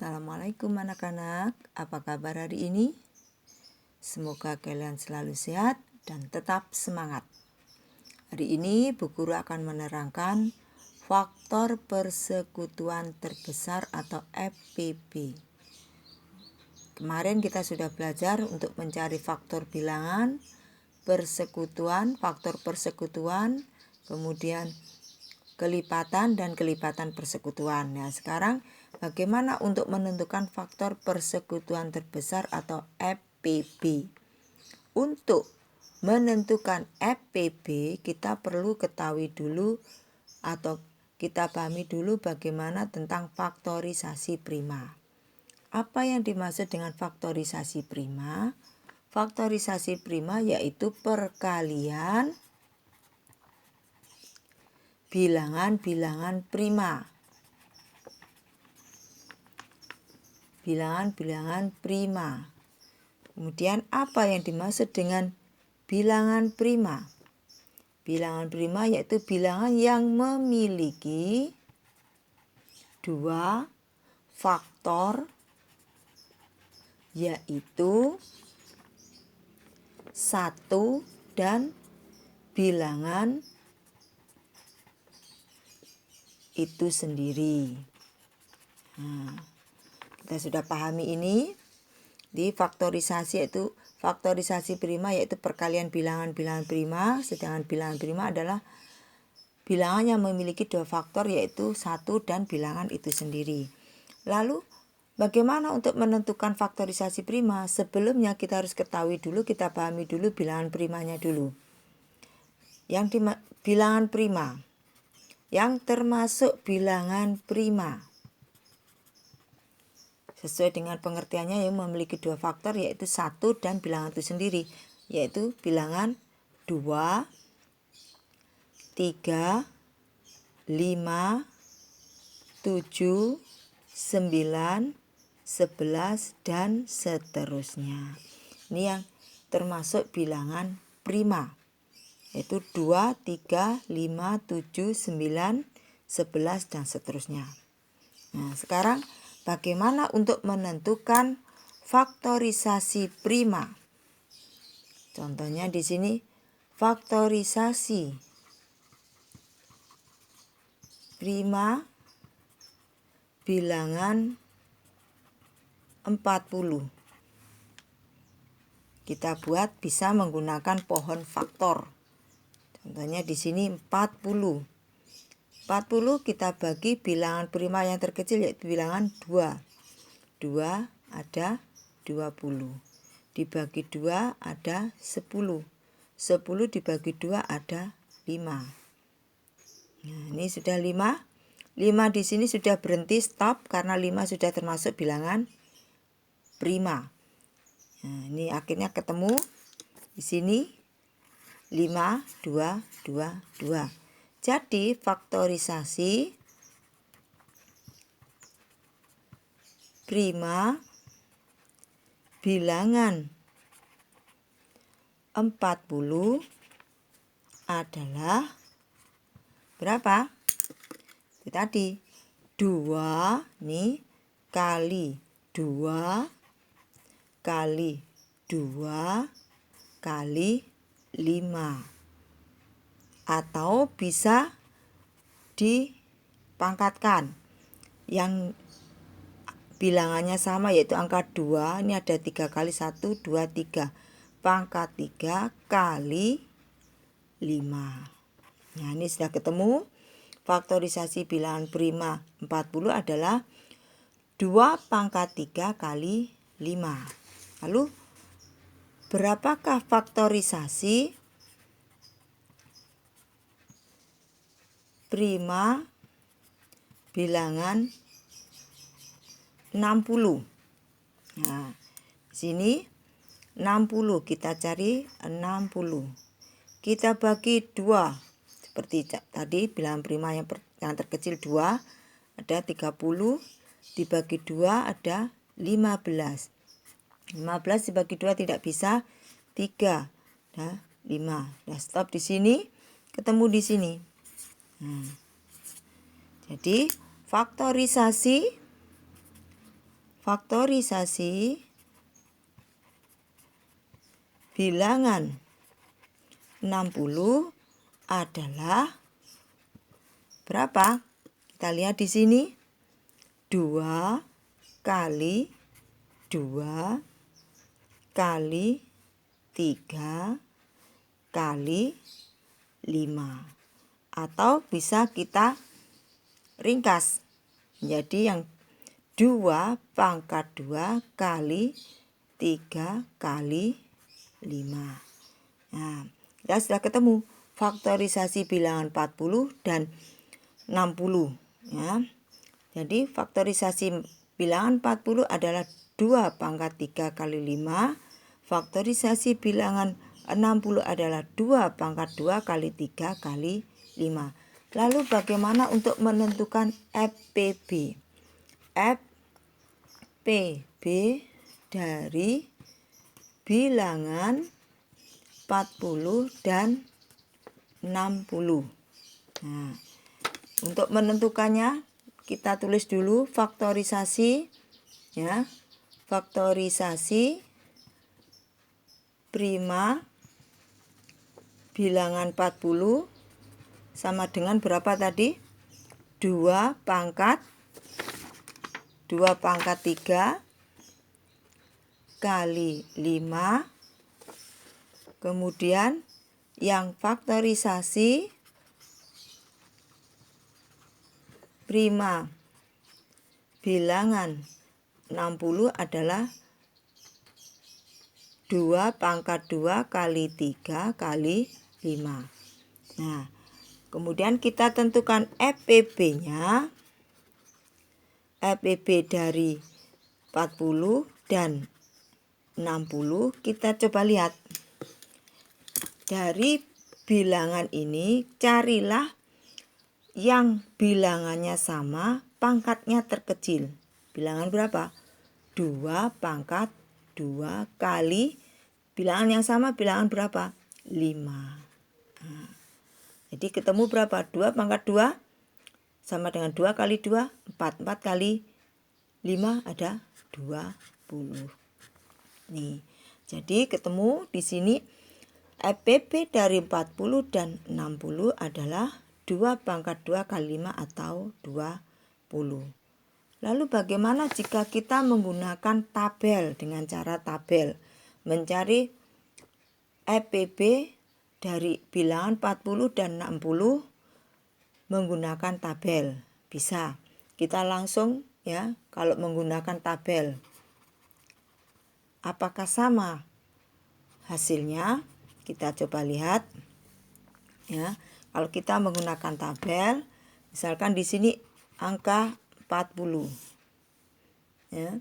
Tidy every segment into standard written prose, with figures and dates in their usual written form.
Assalamualaikum anak-anak, apa kabar hari ini? Semoga kalian selalu sehat dan tetap semangat. Hari ini Bu Guru akan menerangkan faktor persekutuan terbesar atau FPB. Kemarin kita sudah belajar untuk mencari faktor bilangan, faktor persekutuan, kemudian kelipatan dan kelipatan persekutuan. Nah, sekarang bagaimana untuk menentukan faktor persekutuan terbesar atau FPB? Untuk menentukan FPB, kita perlu ketahui dulu atau kita pahami dulu bagaimana tentang faktorisasi prima. Apa yang dimaksud dengan faktorisasi prima? Faktorisasi prima yaitu perkalian bilangan-bilangan prima. Bilangan-bilangan prima. Kemudian apa yang dimaksud dengan bilangan prima? Bilangan prima yaitu bilangan yang memiliki dua faktor, yaitu 1 dan bilangan itu sendiri. Nah, kita sudah pahami ini. Di faktorisasi yaitu faktorisasi prima yaitu perkalian bilangan-bilangan prima, sedangkan bilangan prima adalah bilangan yang memiliki dua faktor yaitu 1 dan bilangan itu sendiri. Lalu bagaimana untuk menentukan faktorisasi prima? Sebelumnya kita harus ketahui dulu, kita pahami dulu bilangan primanya dulu. Bilangan prima yang termasuk bilangan prima sesuai dengan pengertiannya yang memiliki dua faktor yaitu 1 dan bilangan itu sendiri, yaitu bilangan 2, 3, 5, 7, 9, 11 dan seterusnya. Ini yang termasuk bilangan prima, yaitu 2, 3, 5, 7, 9, 11 dan seterusnya. Nah, sekarang bagaimana untuk menentukan faktorisasi prima? Contohnya di sini faktorisasi prima bilangan 40. Kita buat bisa menggunakan pohon faktor. Contohnya di sini 40. 40 kita bagi bilangan prima yang terkecil yaitu bilangan 2. 2 ada 20. Dibagi 2 ada 10. 10 dibagi 2 ada 5. Nah, ini sudah 5. 5 di sini sudah berhenti stop karena 5 sudah termasuk bilangan prima. Nah, ini akhirnya ketemu di sini 5, 2, 2, 2. Jadi faktorisasi prima bilangan 40 adalah berapa? Itu tadi 2 nih kali 2 kali 2 kali 5. Atau bisa dipangkatkan yang bilangannya sama yaitu angka 2. Ini ada 3 kali 1, 2, 3. Pangkat 3 kali 5. Nah, ini sudah ketemu. Faktorisasi bilangan prima 40 adalah 2 pangkat 3 kali 5. Lalu berapakah faktorisasi prima bilangan 60? Nah, di sini 60 kita cari 60. Kita bagi 2. Seperti tadi bilangan prima yang terkecil 2 ada 30, dibagi 2 ada 15. 15 dibagi 2 tidak bisa, 3. Nah, 5. Nah, stop di sini, ketemu di sini. Nah, jadi faktorisasi faktorisasi bilangan 60 adalah berapa? Kita lihat di sini. 2 kali 2 kali 3 kali 5. Atau bisa kita ringkas. Jadi yang 2 pangkat 2 kali 3 kali 5. Nah, kita sudah ketemu faktorisasi bilangan 40 dan 60. Ya. Jadi faktorisasi bilangan 40 adalah 2 pangkat 3 kali 5. Faktorisasi bilangan 60 adalah 2 pangkat 2 kali 3 kali 5. Lalu bagaimana untuk menentukan FPB? FPB dari bilangan 40 dan 60. Nah, untuk menentukannya kita tulis dulu faktorisasi, ya. Faktorisasi prima bilangan 40 sama dengan berapa tadi? 2 pangkat 3 kali 5. Kemudian yang faktorisasi prima bilangan 60 adalah 2 pangkat 2 kali 3 kali 5. Nah, kemudian kita tentukan FPB-nya. FPB dari 40 dan 60 kita coba lihat. Dari bilangan ini carilah yang bilangannya sama, pangkatnya terkecil. Bilangan berapa? 2 pangkat 2 kali bilangan yang sama, bilangan berapa? 5. Nah, jadi ketemu berapa? 2 pangkat 2 sama dengan 2 kali 2, 4. 4 kali 5 ada 20. Nih, jadi ketemu di sini FPB dari 40 dan 60 adalah 2 pangkat 2 kali 5 atau 20. Lalu bagaimana jika kita menggunakan tabel dengan cara tabel? Mencari FPB dari bilangan 40 dan 60 menggunakan tabel. Bisa. Kita langsung, ya, kalau menggunakan tabel. Apakah sama hasilnya? Kita coba lihat. Ya, kalau kita menggunakan tabel, misalkan di sini angka 40. Ya.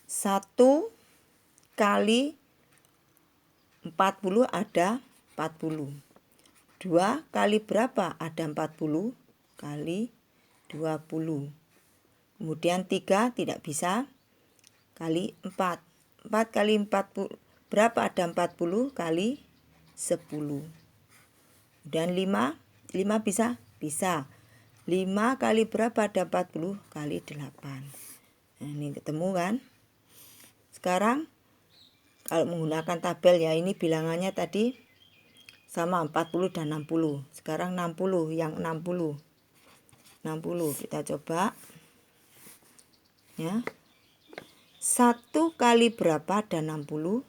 1 kali 40 ada 40. 2 kali berapa? Ada 40 kali 20. Kemudian 3 tidak bisa, kali 4. 4 kali 40 berapa? Ada 40 kali 10. Dan 5 bisa? Bisa. 5 kali berapa? Ada 40 kali 8. Nah, ini ketemu kan? Sekarang kalau menggunakan tabel, ya, ini bilangannya tadi sama 40 dan 60. Sekarang 60, yang 60 kita coba. Ya. 1 kali berapa? Ada 60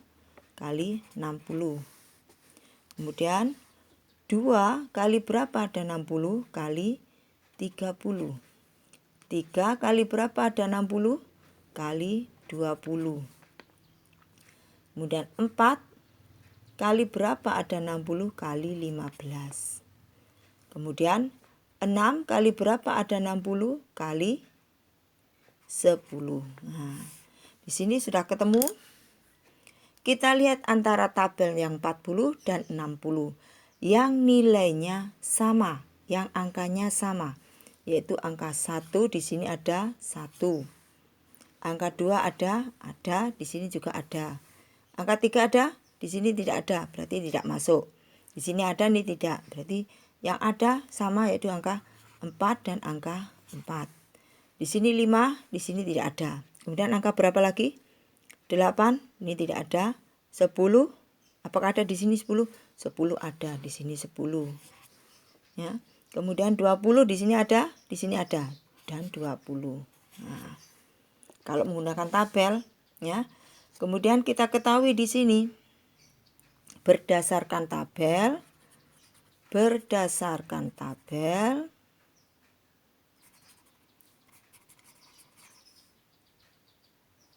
kali 60. Kemudian 2 kali berapa? Ada 60 kali 30. 3 kali berapa? Ada 60 kali 20. Kemudian 4 kali berapa? Ada 60 kali 15. Kemudian 6 kali berapa? Ada 60 kali 10. Nah, di sini sudah ketemu. Kita lihat antara tabel yang 40 dan 60 yang nilainya sama, yang angkanya sama, yaitu angka 1 di sini ada 1. Angka 2 ada, di sini juga ada. Angka 3 ada, di sini tidak ada, berarti tidak masuk. Di sini ada, ini tidak, berarti yang ada sama, yaitu angka 4 dan angka 4. Di sini 5, di sini tidak ada. Kemudian angka berapa lagi? 8, ini tidak ada. 10, apakah ada di sini 10? 10 ada, di sini 10. Ya. Kemudian 20 di sini ada dan 20. Nah, kalau menggunakan tabel ya. Kemudian kita ketahui di sini berdasarkan tabel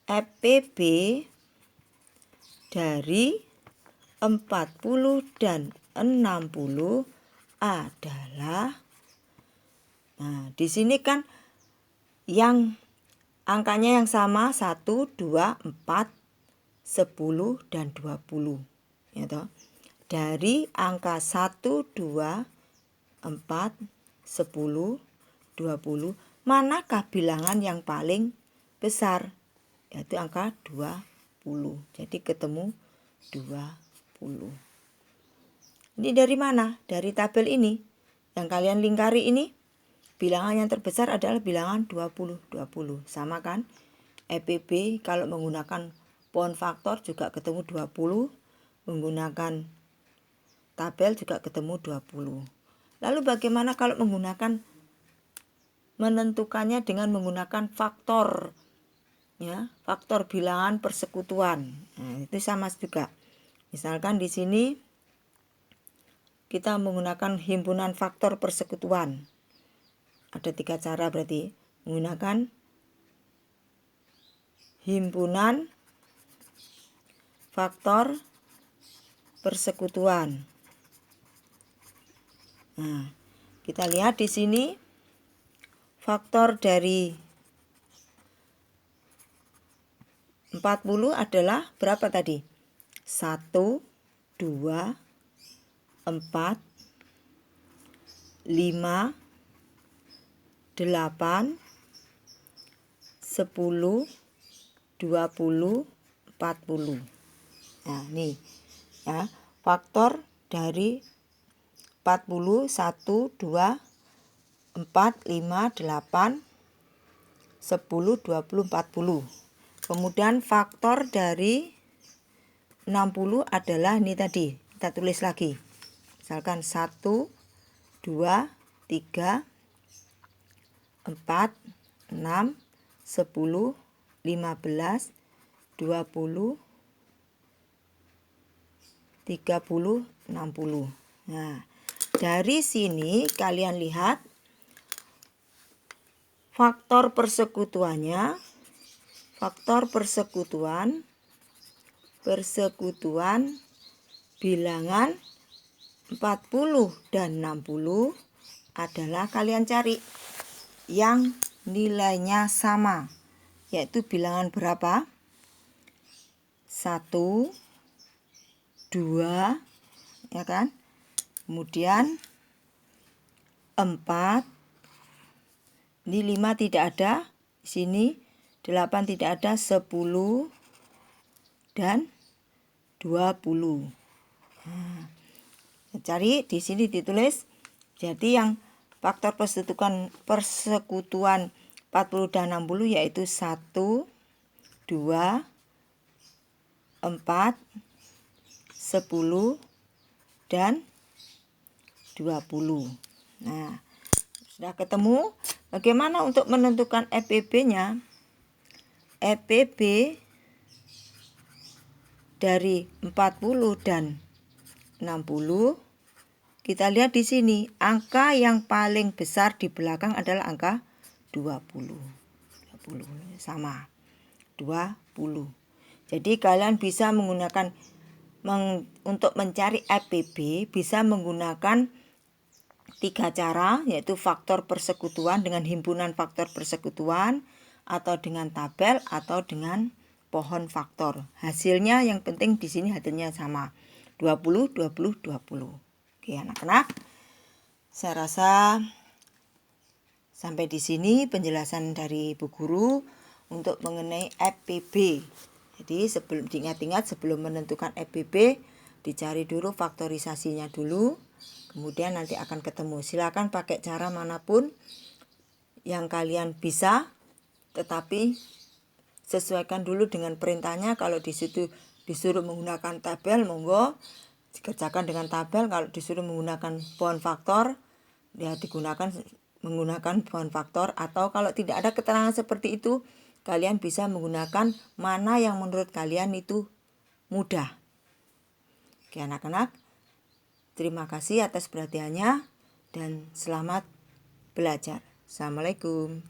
FPB dari 40 dan 60 adalah, nah di sini kan yang angkanya yang sama 1, 2, 4, 10 dan 20 ya toh. Dari angka 1, 2, 4, 10, 20 manakah bilangan yang paling besar? Yaitu angka 20. Jadi ketemu 20. Ini dari mana? Dari tabel ini. Yang kalian lingkari ini, bilangan yang terbesar adalah bilangan 20. 20. Sama kan? FPB kalau menggunakan pohon faktor juga ketemu 20. Menggunakan tabel juga ketemu 20. Lalu bagaimana kalau menentukannya dengan menggunakan faktor? Ya, faktor bilangan persekutuan. Nah, itu sama juga. Misalkan di sini kita menggunakan himpunan faktor persekutuan. Ada 3 cara berarti. Menggunakan himpunan faktor persekutuan. Nah, kita lihat di sini faktor dari 40 adalah berapa tadi? 1, 2, 4, 5, 8, 10, 20, 40. Nah, nih ya, faktor dari 40 1, 2, 4, 5, 8, 10, 20, 40. Kemudian faktor dari 60 adalah ini tadi. Kita tulis lagi. Misalkan 1, 2, 3, 4, 6, 10, 15, 20, 30, 60. Nah, dari sini kalian lihat faktor persekutuannya. Faktor persekutuan bilangan 40 dan 60 adalah kalian cari yang nilainya sama, yaitu bilangan berapa? 1, 2, ya kan? Kemudian 4, ini 5 tidak ada, di sini 8 tidak ada, 10 dan 20. Nah, cari di sini ditulis. Jadi yang faktor persekutuan 40 dan 60 yaitu 1, 2, 4, 10 dan 20. Nah, sudah ketemu. Bagaimana untuk menentukan FPB-nya? FPB dari 40 dan 60, kita lihat di sini angka yang paling besar di belakang adalah angka 20. 20 sama 20. Jadi kalian bisa menggunakan untuk mencari FPB bisa menggunakan 3 cara, yaitu faktor persekutuan dengan himpunan faktor persekutuan, atau dengan tabel, atau dengan pohon faktor. Hasilnya yang penting di sini hasilnya sama. 20, 20, 20. Oke anak-anak, saya rasa sampai di sini penjelasan dari Bu Guru untuk mengenai FPB. Jadi sebelum diingat-ingat sebelum menentukan FPB, dicari dulu faktorisasinya dulu. kemudian nanti akan ketemu. Silakan pakai cara manapun yang kalian bisa, tetapi sesuaikan dulu dengan perintahnya. Kalau di situ disuruh menggunakan tabel, monggo dikerjakan dengan tabel. Kalau disuruh menggunakan pohon faktor, ya digunakan menggunakan pohon faktor. Atau kalau tidak ada keterangan seperti itu, kalian bisa menggunakan mana yang menurut kalian itu mudah. Oke anak-anak, terima kasih atas perhatiannya dan selamat belajar. Assalamualaikum.